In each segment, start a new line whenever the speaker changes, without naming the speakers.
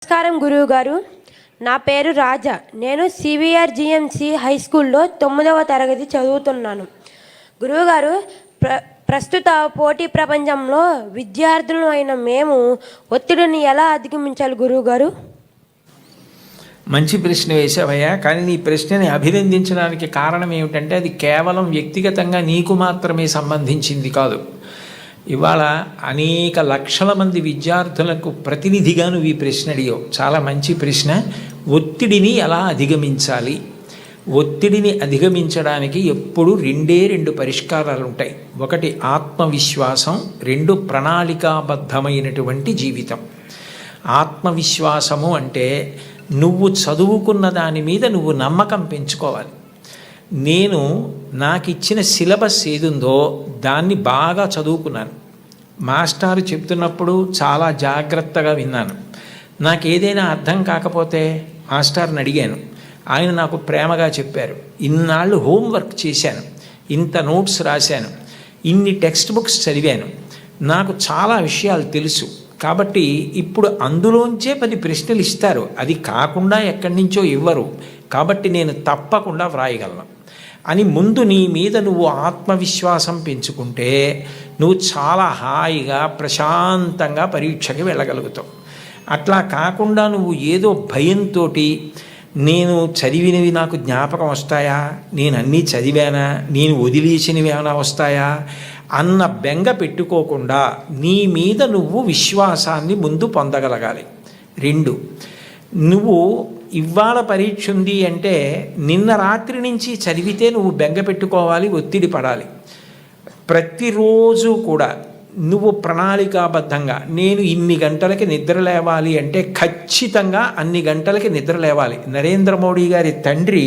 నమస్కారం గురువు గారు. నా పేరు రాజా. నేను సివిఆర్ జిఎంసి హై స్కూల్లో 9వ తరగతి చదువుతున్నాను. గురువుగారు, ప్రస్తుత పోటీ ప్రపంచంలో విద్యార్థులు అయిన మేము ఒత్తిడిని ఎలా అధిగమించాలి గురువుగారు?
మంచి ప్రశ్న వేసావయ్యా. కానీ నీ ప్రశ్నని అభినందించడానికి కారణం ఏమిటంటే అది కేవలం వ్యక్తిగతంగా నీకు మాత్రమే సంబంధించింది కాదు. ఇవాళ అనేక లక్షల మంది విద్యార్థులకు ప్రతినిధిగా నువ్వు ఈ ప్రశ్న అడిగావు. చాలా మంచి ప్రశ్న. ఒత్తిడిని ఎలా అధిగమించాలి? ఒత్తిడిని అధిగమించడానికి ఎప్పుడు రెండు పరిష్కారాలు ఉంటాయి. ఒకటి ఆత్మవిశ్వాసం, రెండు ప్రణాళికాబద్ధమైనటువంటి జీవితం. ఆత్మవిశ్వాసము అంటే నువ్వు చదువుకున్న దాని మీద నువ్వు నమ్మకం పెంచుకోవాలి. నాకు ఇచ్చిన సిలబస్ ఏదుందో దాన్ని బాగా చదువుకున్నాను. మాస్టారు చెప్తున్నప్పుడు చాలా జాగ్రత్తగా విన్నాను. నాకు ఏదైనా అర్థం కాకపోతే మాస్టర్ని అడిగాను. ఆయన నాకు ప్రేమగా చెప్పారు. ఇన్నాళ్ళు హోంవర్క్ చేశాను, ఇంత నోట్స్ రాశాను, ఇన్ని టెక్స్ట్ బుక్స్ చదివాను, నాకు చాలా విషయాలు తెలుసు. కాబట్టి ఇప్పుడు అందులోంచే 10 ప్రశ్నలు ఇస్తారు, అది కాకుండా ఎక్కడి నుంచో ఇవ్వరు. కాబట్టి నేను తప్పకుండా వ్రాయగలను అని ముందు నీ మీద నువ్వు ఆత్మవిశ్వాసం పెంచుకుంటే నువ్వు చాలా హాయిగా ప్రశాంతంగా పరీక్షకి వెళ్ళగలుగుతావు. అట్లా కాకుండా నువ్వు ఏదో భయంతో నేను చదివినవి నాకు జ్ఞాపకం వస్తాయా, నేను అన్నీ చదివానా, నేను వదిలేసినవి ఏమైనా వస్తాయా అన్న బెంగ పెట్టుకోకుండా నీ మీద నువ్వు విశ్వాసాన్ని ముందు పొందగలగాలి. 2, నువ్వు ఇవాళ పరీక్ష ఉంది అంటే నిన్న రాత్రి నుంచి చదివితే నువ్వు బెంగ పెట్టుకోవాలి, ఒత్తిడి పడాలి. ప్రతిరోజు కూడా నువ్వు ప్రణాళికాబద్ధంగా నేను ఇన్ని గంటలకి నిద్ర లేవాలి అంటే ఖచ్చితంగా అన్ని గంటలకి నిద్ర లేవాలి. నరేంద్ర మోడీ గారి తండ్రి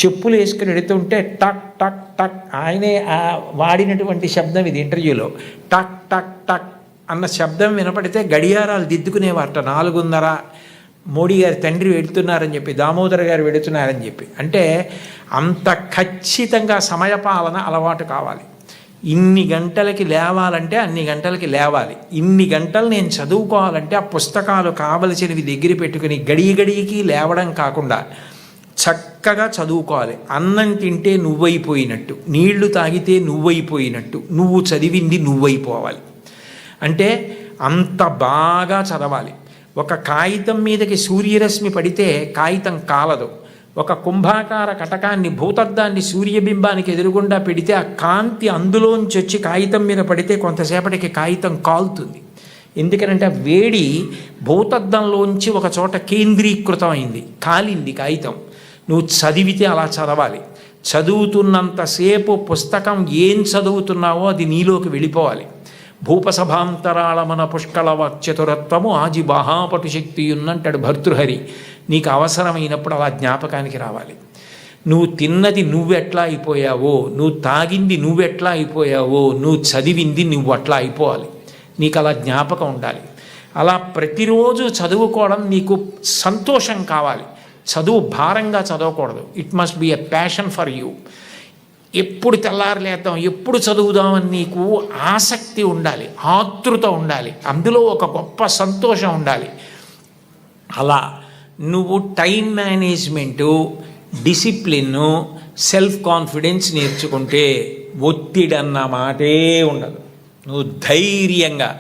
చెప్పులు వేసుకుని ఎడుతుంటే టక్ టక్ టక్, ఆయనే వాడినటువంటి శబ్దం ఇది ఇంటర్వ్యూలో. టక్ టక్ టక్ అన్న శబ్దం వినపడితే గడియారాలు దిద్దుకునేవారట. 4:30 మోడీ గారి తండ్రి వెళుతున్నారని చెప్పి, దామోదర్ గారు వెళుతున్నారని చెప్పి. అంటే అంత ఖచ్చితంగా సమయపాలన అలవాటు కావాలి. ఇన్ని గంటలకి లేవాలంటే అన్ని గంటలకి లేవాలి. ఇన్ని గంటలు నేను చదువుకోవాలంటే ఆ పుస్తకాలు కావలసినవి దగ్గర పెట్టుకుని గడికి లేవడం కాకుండా చక్కగా చదువుకోవాలి. అన్నం తింటే నువ్వైపోయినట్టు, నీళ్లు తాగితే నువ్వైపోయినట్టు, నువ్వు చదివింది నువ్వైపోవాలి. అంటే అంత బాగా చదవాలి. ఒక కాగితం మీదకి సూర్యరశ్మి పడితే కాగితం కాలదు. ఒక కుంభాకార కటకాన్ని, భూతద్దాన్ని సూర్యబింబానికి ఎదురుగుండా పెడితే ఆ కాంతి అందులోంచి వచ్చి కాగితం మీద పడితే కొంతసేపటికి కాగితం కాలుతుంది. ఎందుకనంటే వేడి భూతద్దంలోంచి ఒక చోట కేంద్రీకృతం అయింది, కాలింది కాగితం. నువ్వు చదివితే అలా చదవాలి. చదువుతున్నంతసేపు పుస్తకం ఏం చదువుతున్నావో అది నీలోకి వెళ్ళిపోవాలి. భూపసభాంతరాళమన పుష్కళ వాక్చతురత్వము ఆజి బాహాపటు శక్తి ఉన్నంటాడు భర్తృహరి. నీకు అవసరమైనప్పుడు అలా జ్ఞాపకానికి రావాలి. నువ్వు తిన్నది నువ్వెట్లా అయిపోయావో, నువ్వు తాగింది నువ్వెట్లా అయిపోయావో, నువ్వు చదివింది నువ్వు అట్లా అయిపోవాలి. నీకు అలా జ్ఞాపకం ఉండాలి. అలా ప్రతిరోజు చదువుకోవడం నీకు సంతోషం కావాలి. చదువు భారంగా చదవకూడదు. It must be a passion for you. ఎప్పుడు తెల్లారలేద్దాం, ఎప్పుడు చదువుదామని నీకు ఆసక్తి ఉండాలి, ఆతృత ఉండాలి, అందులో ఒక గొప్ప సంతోషం ఉండాలి. అలా నువ్వు టైం మేనేజ్మెంటు, డిసిప్లిన్ను, సెల్ఫ్ కాన్ఫిడెన్స్ నేర్చుకుంటే ఒత్తిడి అన్న మాటే ఉండదు. నువ్వు ధైర్యంగా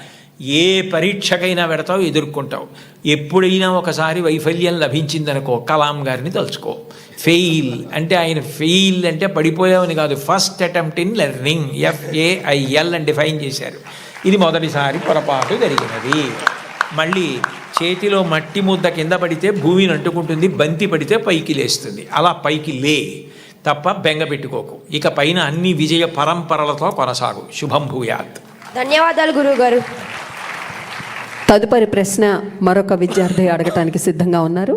ఏ పరీక్షకైనా పెడతావు, ఎదుర్కొంటావు. ఎప్పుడైనా ఒకసారి వైఫల్యం లభించిందనుకో, కలాం గారిని తలుచుకో. ఫెయిల్ అంటే ఆయన ఫెయిల్ అంటే పడిపోయావని కాదు, first attempt in learning, FAIL అని డిఫైన్ చేశారు. ఇది మొదటిసారి పొరపాటు జరిగినది. మళ్ళీ చేతిలో మట్టి ముద్ద కింద పడితే భూమిని అంటుకుంటుంది, బంతి పడితే పైకి లేస్తుంది. అలా పైకి లే తప్ప బెంగ పెట్టుకోకు. ఇక పైన అన్ని విజయ పరంపరలతో కొనసాగు. శుభం భూయాత్.
ధన్యవాదాలు గురువు గారు.
తదుపరి ప్రశ్న మరొక విద్యార్థి అడగటానికి సిద్ధంగా ఉన్నారు.